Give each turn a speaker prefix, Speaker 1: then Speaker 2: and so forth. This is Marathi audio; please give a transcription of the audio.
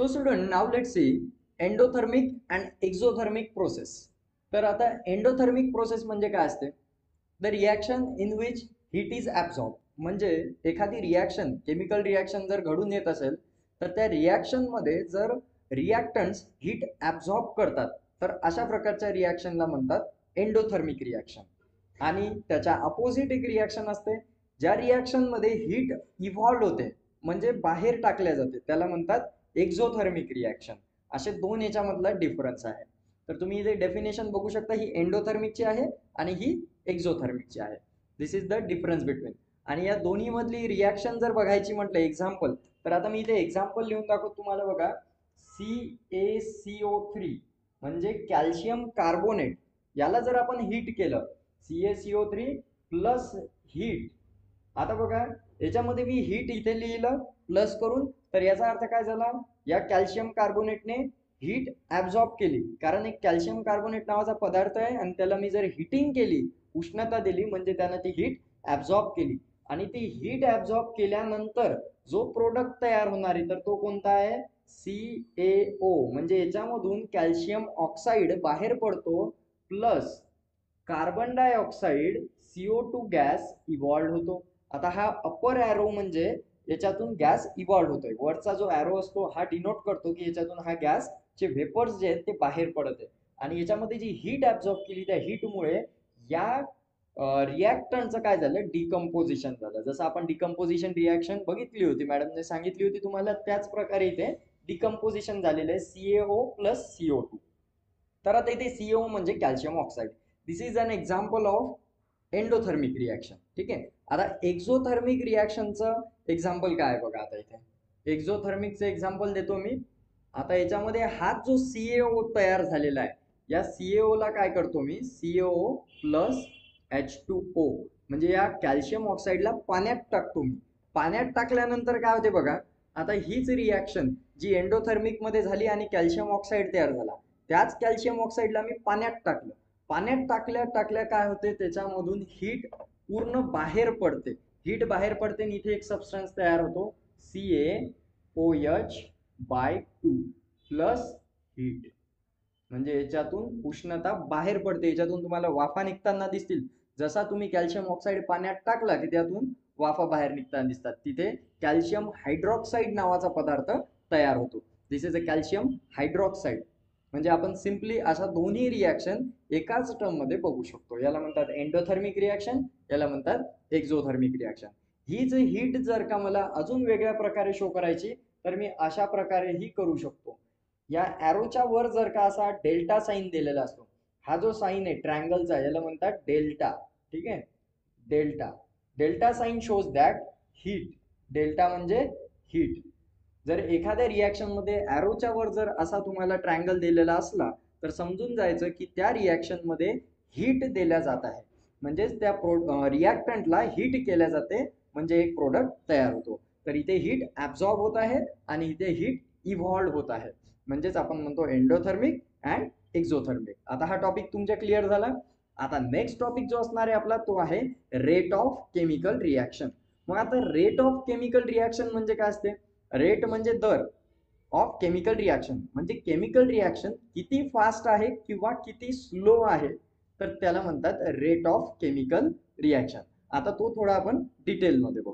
Speaker 1: So student, now let's see endothermic and exothermic process. तर आता एंडोथर्मिक प्रोसेस म्हणजे काय असते? The reaction in which heat is absorb. म्हणजे एखादी रिॲक्शन, केमिकल रिॲक्शन जर घडून येत असेल तर त्या रिॲक्शनमध्ये जर रिॲक्टंट्स हीट ॲब्झॉर्ब करतात तर अशा प्रकारच्या रिॲक्शनला म्हणतात एंडोथर्मिक रिॲक्शन. आणि त्याच्या अपोजिट एक रिॲक्शन असते ज्या रिॲक्शनमध्ये हीट इव्हॉल्व होते म्हणजे बाहेर टाकल्या जाते त्याला म्हणतात एक्झोथर्मिक रिॲक्शन. असे दोन याच्यामधला डिफरन्स आहे. तर तुम्ही इथे डेफिनेशन बघू शकता, ही एंडोथर्मिकची आहे आणि ही एक्झोथर्मिकची आहे. दिस इज द डिफरन्स बिटवीन. आणि या दोन्ही मधली रिॲक्शन जर बघायची म्हटलं एक्झाम्पल, तर आता मी इथे एक्झाम्पल लिहून दाखवतो तुम्हाला. बघा, CaCO3 म्हणजे कॅल्शियम कार्बोनेट, याला जर आपण हीट केलं CaCO3 प्लस हीट. आता बघा याच्यामध्ये मी हीट इथे लिहिलं प्लस करून, तर याचा अर्थ काय झाला, या कॅल्शियम कार्बोनेटने हीट ॲब्झॉर्ब केली. कारण एक कॅल्शियम कार्बोनेट नावाचा पदार्थ आहे आणि त्याला मी जर हीटिंग केली, उष्णता दिली, म्हणजे त्यानं ती हीट ॲब्झॉर्ब केली. आणि ती हीट ॲब्झॉर्ब केल्यानंतर जो प्रोडक्ट तयार होणार आहे तर तो कोणता आहे, CaO. म्हणजे याच्यामधून कॅल्शियम ऑक्साईड बाहेर पडतो plus carbon dioxide CO2 gas evolve होतो. आता हा अपर ॲरो म्हणजे याच्यातून गॅस इव्हॉल्व होतोय. वरचा जो ॲरो असतो हा डिनोट करतो की याच्यातून हा गॅस चे व्हेपर्स जे आहेत ते बाहेर पडत आहे. आणि याच्यामध्ये जी हीट ॲब्झॉर्ब केली त्या हीटमुळे या रिॲक्टंटचं काय झालं, डिकम्पोजिशन झालं. जसं आपण डिकम्पोजिशन रिॲक्शन बघितली होती, मॅडमने सांगितली होती तुम्हाला, त्याच प्रकारे इथे डिकम्पोजिशन झालेलं आहे CaO प्लस CO2. तर आता इथे CaO म्हणजे calcium oxide. This is an example of endothermic reaction. ठीक आहे. आता एक्झोथर्मिक रिॲक्शनचं एक्झाम्पल काय आहे बघा. आता इथे एक्झोथर्मिकचं एक्झाम्पल देतो मी. आता याच्यामध्ये हा जो CaO तयार झालेला आहे, या CaO ला काय करतो मी, CaO प्लस H2O म्हणजे या कॅल्शियम ऑक्साईडला पाण्यात टाकतो मी. पाण्यात टाकल्यानंतर काय होते बघा, आता हीच रिॲक्शन जी एंडोथर्मिक मध्ये झाली आणि कॅल्शियम ऑक्साईड तयार झाला, त्याच कॅल्शियम ऑक्साईडला मी पाण्यात टाकलं. पाण्यात टाकल्या टाकल्या काय होते, त्याच्यामधून हीट पूर्ण बाहेर पडते. हीट बाहेर पडते आणि इथे एक सबस्टन्स तयार होतो CaOH/2 प्लस हीट. म्हणजे याच्यातून उष्णता बाहेर पडते, याच्यातून तुम्हाला वाफा निघताना दिसतील. जसा तुम्ही कॅल्शियम ऑक्साईड पाण्यात टाकला की त्यातून वाफा बाहेर निघताना दिसतात. तिथे कॅल्शियम हायड्रॉक्साईड नावाचा पदार्थ तयार होतो. दिस इज अ कॅल्शियम हायड्रॉक्साईड. म्हणजे आपण सिम्पली अशा दोन्ही रिॲक्शन एकाच टर्म मध्ये बघू शकतो. याला म्हणतात एंडोथर्मिक रिॲक्शन, याला म्हणतात एक्झोथर्मिक रिॲक्शन. ही जी हीट जर का मला अजून वेगळ्या प्रकारे शो करायची तर मी अशा प्रकारे ही करू शकतो. या ॲरोच्या वर जर का असा डेल्टा साईन दिलेला असतो, हा जो साईन आहे ट्रायंगलचा, याला म्हणतात डेल्टा. ठीक आहे, delta. Delta sign shows that heat. Delta म्हणजे हीट. जर एखाद्या रिॲक्शन मध्ये ॲरोच्या वर जर असा तुम्हाला ट्रायंगल दिलेला असला तर समजून जायचं की त्या रिॲक्शन मध्ये हीट दिल्या जात आहे. म्हणजेच त्या रिॲक्टंटला हीट केल्या जाते, म्हणजे एक प्रोडक्ट तयार होतो. तर इथे हीट ॲब्झॉर्ब होत आहे आणि इथे हीट इव्हॉल्व होत आहे. म्हणजेच आपण म्हणतो एंडोथर्मिक अँड एक्झोथर्मिक. आता हा टॉपिक तुमच्या क्लिअर झाला. आता नेक्स्ट टॉपिक जो असणार आहे आपला तो आहे रेट ऑफ केमिकल रिॲक्शन. मग आता रेट ऑफ केमिकल रिॲक्शन म्हणजे काय असते? रेट म्हणजे दर ऑफ केमिकल रिॲक्शन, म्हणजे केमिकल रिॲक्शन किती फास्ट आहे किंवा किती स्लो आहे, तर त्याला म्हणतात रेट ऑफ केमिकल रिॲक्शन. आता तो थोडा आपण डिटेल मध्ये बघू.